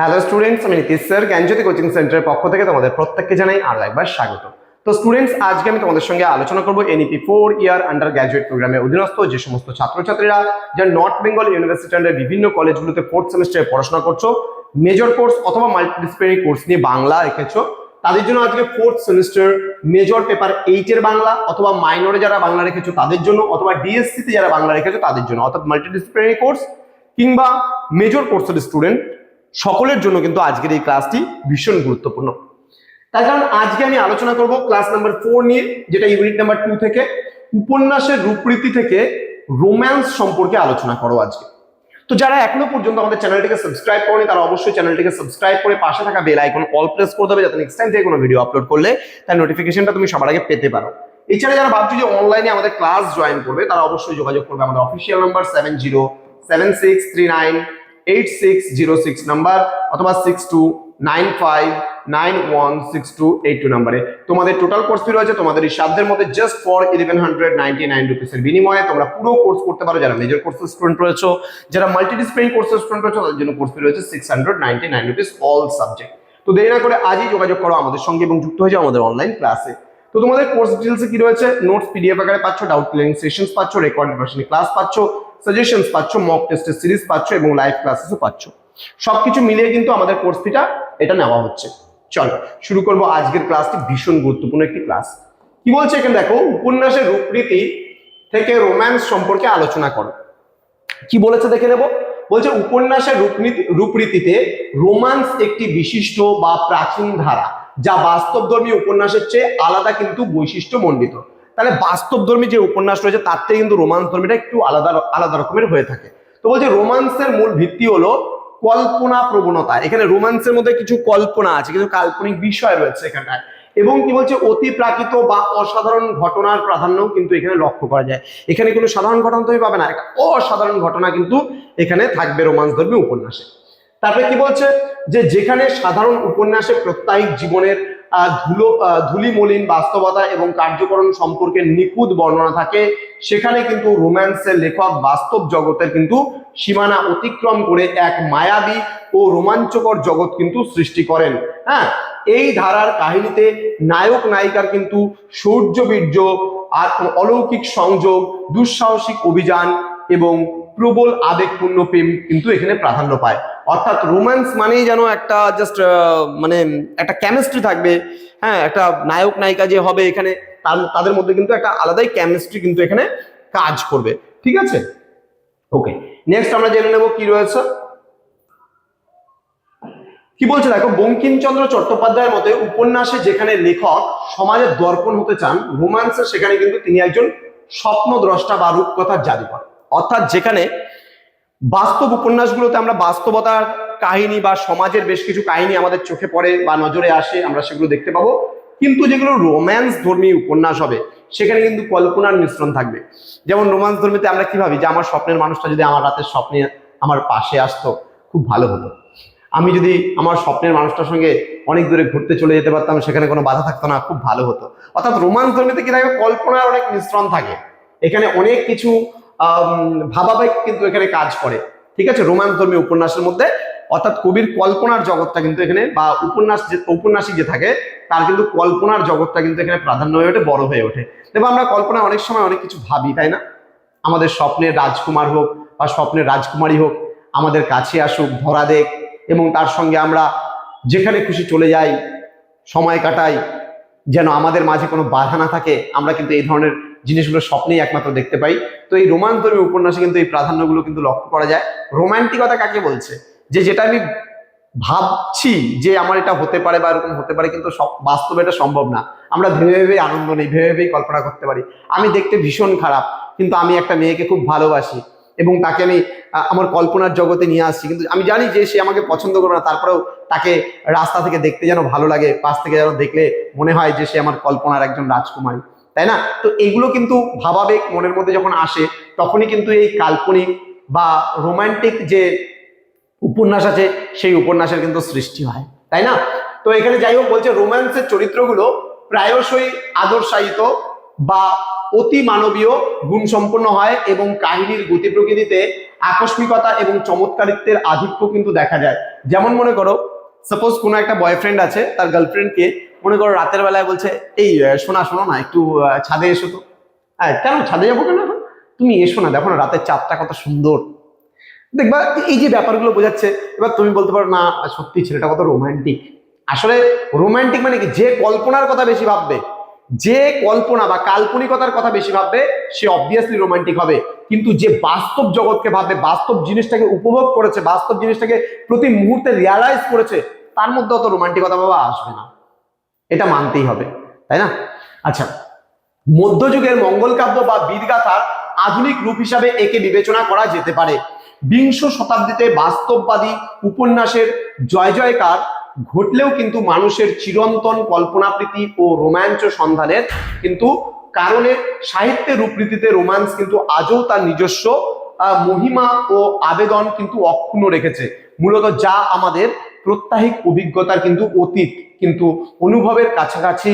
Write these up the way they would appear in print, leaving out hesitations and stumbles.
Hello students, আমি Nitish sir জ্ঞানজ্যোতি coaching সেন্টারের পক্ষ থেকে তোমাদের প্রত্যেককে জানাই আরো একবার স্বাগত। তো স্টুডেন্টস, আজকে আমি তোমাদের সঙ্গে আলোচনা করব এনইপি 4 ইয়ার আন্ডার গ্র্যাজুয়েট প্রোগ্রামে অধীনস্থ যে সমস্ত ছাত্রছাত্রীরা যারা নর্থ বেঙ্গল ইউনিভার্সিটি আন্ডার বিভিন্ন কলেজগুলোতে 4th সেমিস্টারে পড়াশোনা করছো, মেজর কোর্স অথবা মাল্টিডিসিপ্লিনারি কোর্স নিয়ে বাংলা রেখেছো, তাদের জন্য আজকে 4th সেমিস্টার মেজর পেপার 8 এর বাংলা, অথবা মাইনরে যারা বাংলা রেখেছো তাদের জন্য, অথবা ডিএসসি তে যারা বাংলা রেখেছো তাদের জন্য, অর্থাৎ মাল্টিডিসিপ্লিনারি কোর্স কিংবা মেজর কোর্সের স্টুডেন্ট সকলের জন্য কিন্তু আজকের এই ক্লাসটি ভীষণ গুরুত্বপূর্ণ। তার কারণ আজকে আমি আলোচনা করব ক্লাস নাম্বার 4 নিয়ে, যেটা ইউনিট নাম্বার 2 থেকে উপন্যাসের রূপরীতি থেকে রোম্যান্স সম্পর্কে আলোচনা করো আজকে। তো যারা এখনো পর্যন্ত আমাদের চ্যানেলটিকে সাবস্ক্রাইব করেনি তারা অবশ্যই চ্যানেলটিকে সাবস্ক্রাইব করে পাশে থাকা বেল আইকন অল প্রেস করে দেবে, যাতে নেক্সট টাইম থেকে কোনো ভিডিও আপলোড করলে তার নোটিফিকেশনটা তুমি সবার আগে পেতে পারো। এছাড়া যারা ভাবছো যে অনলাইনে আমাদের ক্লাস জয়েন করবে তারা অবশ্যই যোগাযোগ করবে আমাদের অফিসিয়াল নাম্বার 7076398606 নাম্বার অথবা 6295916282 নাম্বারে। তোমাদের টোটাল কোর্স ফি রয়েছে তোমাদের এই সাধ্যের মধ্যে জাস্ট ফর 1199 রুপিসের বিনিময়ে তোমরা পুরো কোর্স করতে পারো। যারা মেজর কোর্সের স্টুডেন্ট রয়েছে, যারা মাল্টিডিসিপ্লিনারি কোর্সের স্টুডেন্ট রয়েছে, তাদের জন্য কোর্স ফি রয়েছে 699 রুপিস অল সাবজেক্ট। তো দেরি না করে আজই যোগাযোগ করো আমাদের সঙ্গে এবং যুক্ত হয়ে যাও আমাদের অনলাইন ক্লাসে। তো তোমাদের কোর্স ডিটেইলসে কি রয়েছে, নোটস পিডিএফ আকারে পাচ্ছ, ডাউট ক্লিয়ারিং সেশনস পাচ্ছ, রেকর্ডেড ভার্সনে ক্লাস পাচ্ছ, সাজেশনস পাচ্ছ, মক টেস্টের সিরিজ পাচ্ছ এবং লাইভ ক্লাসেসও পাচ্ছ। সবকিছু মিলিয়ে কিন্তু আমাদের কোর্স ফিটা এটা নেওয়া হচ্ছে। চলো শুরু করব আজকের ক্লাসটি, ভীষণ গুরুত্বপূর্ণ একটি ক্লাস। কি বলছে এখানে দেখো, উপন্যাসের রূপরীতি থেকে রোম্যান্স সম্পর্কে আলোচনা করো। কি বলেছে দেখে নেব। বলছে উপন্যাসের রূপরীতিতে রোম্যান্স একটি বিশিষ্ট বা প্রাচীন ধারা, যা বাস্তবধর্মী উপন্যাসের চেয়ে আলাদা কিন্তু বৈশিষ্ট্য মণ্ডিত। তাহলে বাস্তবধর্মী যে উপন্যাস রয়েছে তার থেকে কিন্তু রোমান্স ধর্মীটা একটু আলাদা আলাদা রকমের হয়ে থাকে। তো বলছে রোমান্সের মূল ভিত্তি হলো কল্পনা প্রবণতা। এখানে রোমান্সের মধ্যে কিছু কল্পনা আছে, কিছু কাল্পনিক বিষয় রয়েছে এখানটায়, এবং কি বলছে অতি প্রাকৃত বা অসাধারণ ঘটনার প্রাধান্যও কিন্তু এখানে লক্ষ্য করা যায়। এখানে কোনো সাধারণ ঘটনা তুমি পাবে না, একটা অসাধারণ ঘটনা কিন্তু এখানে থাকবে রোমান্স ধর্মী উপন্যাসে। তারপরে কি বলছে যে যেখানে সাধারণ উপন্যাসে প্রত্যাহিক জীবনের ধুলিমলিন বাস্তবতা এবং কার্যকরণ সম্পর্কে নিখুঁত বর্ণনা থাকে, সেখানে কিন্তু রোম্যান্সের লেখক বাস্তব জগতের কিন্তু সীমানা অতিক্রম করে এক মায়াবী ও রোমাঞ্চকর জগৎ কিন্তু সৃষ্টি করেন। হ্যাঁ, এই ধারার কাহিনীতে নায়ক নায়িকার কিন্তু শৌর্যবীর্য আর অলৌকিক সংযোগ, দুঃসাহসিক অভিযান এবং প্রবল আবেগপূর্ণ প্রেম কিন্তু এখানে প্রাধান্য পায়। অর্থাৎ রোম্যান্স মানেই যেন একটা জাস্ট মানে একটা কেমিস্ট্রি থাকবে। হ্যাঁ, একটা নায়ক নায়িকা যে হবে এখানে তাদের মধ্যে কিন্তু একটা আলাদাই কেমিস্ট্রি কিন্তু এখানে কাজ করবে। ঠিক আছে, ওকে। নেক্সট আমরা জেনে নেব কি রয়েছে। কি বলছে দেখো, বঙ্কিমচন্দ্র চট্টোপাধ্যায়ের মতে উপন্যাসে যেখানে লেখক সমাজের দর্পণ হতে চান, রোম্যান্সে সেখানে কিন্তু তিনি একজন স্বপ্নদ্রষ্টা বা রূপকথার জাদুকর। অর্থাৎ যেখানে বাস্তব উপন্যাসগুলোতে আমরা বাস্তবতার কাহিনী বা সমাজের বেশ কিছু কাহিনী আমাদের চোখে পড়ে বা নজরে আসে, আমরা সেগুলো দেখতে পাবো, কিন্তু যেগুলো রোম্যান্স ধর্মী উপন্যাস হবে সেখানে কিন্তু কল্পনার মিশ্রণ থাকবে। যেমন রোম্যান্স ধর্মীতে আমরা কি ভাবি যে আমার স্বপ্নের মানুষটা যদি আমার রাতের স্বপ্নে আমার পাশে আসতো খুব ভালো হতো, আমি যদি আমার স্বপ্নের মানুষটার সঙ্গে অনেক দূরে ঘুরতে চলে যেতে পারতাম, সেখানে কোনো বাধা থাকতো না, খুব ভালো হতো। অর্থাৎ রোম্যান্স ধর্মীতে কি থাকে, কল্পনার অনেক মিশ্রণ থাকে, এখানে অনেক কিছু ভাবাবেগ কিন্তু এখানে কাজ করে। ঠিক আছে, রোম্যান্স ধর্মী উপন্যাসের মধ্যে অর্থাৎ কবির কল্পনার জগৎটা কিন্তু এখানে বা উপন্যাসিক যে থাকে তার কিন্তু কল্পনার জগৎটা কিন্তু এখানে প্রাধান্য হয়ে ওঠে, বড় হয়ে ওঠে। দেখো আমরা কল্পনায় অনেক সময় অনেক কিছু ভাবি, তাই না? আমাদের স্বপ্নের রাজকুমার হোক বা স্বপ্নের রাজকুমারী হোক আমাদের কাছে আসুক, ধরা দেখ, এবং তার সঙ্গে আমরা যেখানে খুশি চলে যাই, সময় কাটাই, যেন আমাদের মাঝে কোনো বাধা না থাকে। আমরা কিন্তু এই ধরনের জিনিসগুলো স্বপ্নেই একমাত্র দেখতে পাই। তো এই রোম্যান্স ধর্মী উপন্যাসে কিন্তু এই প্রাধান্যগুলো কিন্তু লক্ষ্য করা যায়। রোম্যান্টিকতা কাকে বলছে, যে যেটা আমি ভাবছি যে আমার এটা হতে পারে বা এরকম হতে পারে, কিন্তু বাস্তবে এটা সম্ভব না। আমরা ভেবে ভেবেই আনন্দ নেই, ভেবে ভেবেই কল্পনা করতে পারি। আমি দেখতে ভীষণ খারাপ, কিন্তু আমি একটা মেয়েকে খুব ভালোবাসি এবং তাকে আমি আমার কল্পনার জগতে নিয়ে আসছি, কিন্তু আমি জানি যে সে আমাকে পছন্দ করবে না, তারপরেও তাকে রাস্তা থেকে দেখতে যেন ভালো লাগে, পাশ থেকে যেন দেখলে মনে হয় যে সে আমার কল্পনার একজন রাজকুমারী, তাই না? তো এগুলো কিন্তু ভাবাবেগ মনের মধ্যে যখন আসে তখনই কিন্তু এই কাল্পনিক বা রোমান্টিক যে উপন্যাস আছে সেই উপন্যাসের কিন্তু সৃষ্টি হয়, তাই না? তো এখানে যাই হোক বলছে রোম্যান্সের চরিত্রগুলো প্রায়শই আদর্শায়িত বা অতি মানবীয় গুণসম্পন্ন হয় এবং কাহিনীর গতি প্রকৃতিতে আকস্মিকতা এবং চমৎকারিত্বের আধিক্য কিন্তু দেখা যায়। যেমন মনে করো সাপোজ কোনো একটা বয়ফ্রেন্ড আছে, তার গার্লফ্রেন্ডকে মনে করো রাতের বেলায় বলছে, এই শোনা শোনো না, একটু ছাদে এসো তো। হ্যাঁ, কেন ছাদে যাবো কেন এখন? তুমি এসো না, দেখো না রাতের চাঁদটা কত সুন্দর। দেখবা এই যে ব্যাপারগুলো বোঝাচ্ছে। এবার তুমি বলতে পারো না সত্যি ছেলেটা কত রোমান্টিক। আসলে রোমান্টিক মানে কি, যে কল্পনার কথা বেশি ভাববে, যে কল্পনা বা কাল্পনিকতার কথা বেশি ভাববে, সে অবভিয়াসলি রোমান্টিক হবে। কিন্তু যে বাস্তব জগৎকে ভাববে, বাস্তব জিনিসটাকে উপভোগ করেছে, বাস্তব জিনিসটাকে প্রতি মুহূর্তে রিয়ালাইজ করেছে, তার মধ্যে অত রোমান্টিকতা বাবা আসবে না, এটা মানতেই হবে, তাই না? আচ্ছা, মধ্যযুগের মঙ্গল কাব্য বা বীরগাথার আধুনিক রূপ হিসাবে একে বিবেচনা করা যেতে পারে। বিংশ শতাব্দীতে বাস্তববাদী উপন্যাসের জয় জয়কার ঘটলেও কিন্তু মানুষের চিরন্তন কল্পনাপ্রীতি ও রোমাঞ্চ সন্ধানের কিন্তু কারণে সাহিত্যের রূপরীতিতে রোমান্স কিন্তু আজও তার নিজস্ব মহিমা ও আবেদন কিন্তু অক্ষুণ্ণ রেখেছে। মূলত যা আমাদের প্রত্যাহিক অভিজ্ঞতার কিন্তু অতীত, কিন্তু অনুভবের কাছাকাছি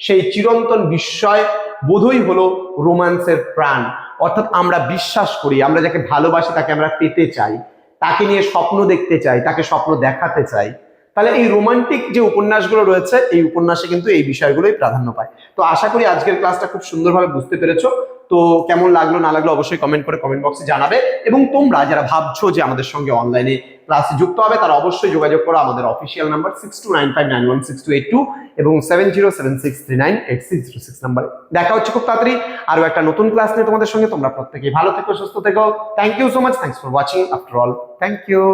সেই চিরন্তন বিস্ময় বোধই হলো রোমান্সের প্রাণ। অর্থাৎ আমরা বিশ্বাস করি, আমরা যাকে ভালোবাসি তাকে আমরা পেতে চাই, তাকে নিয়ে স্বপ্ন দেখতে চাই, তাকে স্বপ্ন দেখাতে চাই। তাহলে এই রোমান্টিক যে উপন্যাসগুলো রয়েছে, এই উপন্যাসে কিন্তু এই বিষয়গুলোই প্রাধান্য পায়। তো আশা করি আজকের ক্লাসটা খুব সুন্দরভাবে বুঝতে পেরেছো। তো কেমন লাগলো না লাগলো অবশ্যই কমেন্ট করে কমেন্ট বক্সে জানাবে। এবং তোমরা যারা ভাবছো যে আমাদের সঙ্গে অনলাইনে ক্লাসে যুক্ত হবে, তারা অবশ্যই যোগাযোগ করো আমাদের অফিসিয়াল নাম্বার 6295916282 এবং 7076398606 নাম্বারে। দেখা হচ্ছে খুব তাড়াতাড়ি আরো একটা নতুন ক্লাস নিয়ে তোমাদের সঙ্গে। তোমরা প্রত্যেকেই ভালো থেকো, সুস্থ থেকো। Thank you so much, thanks for watching after all, thank you.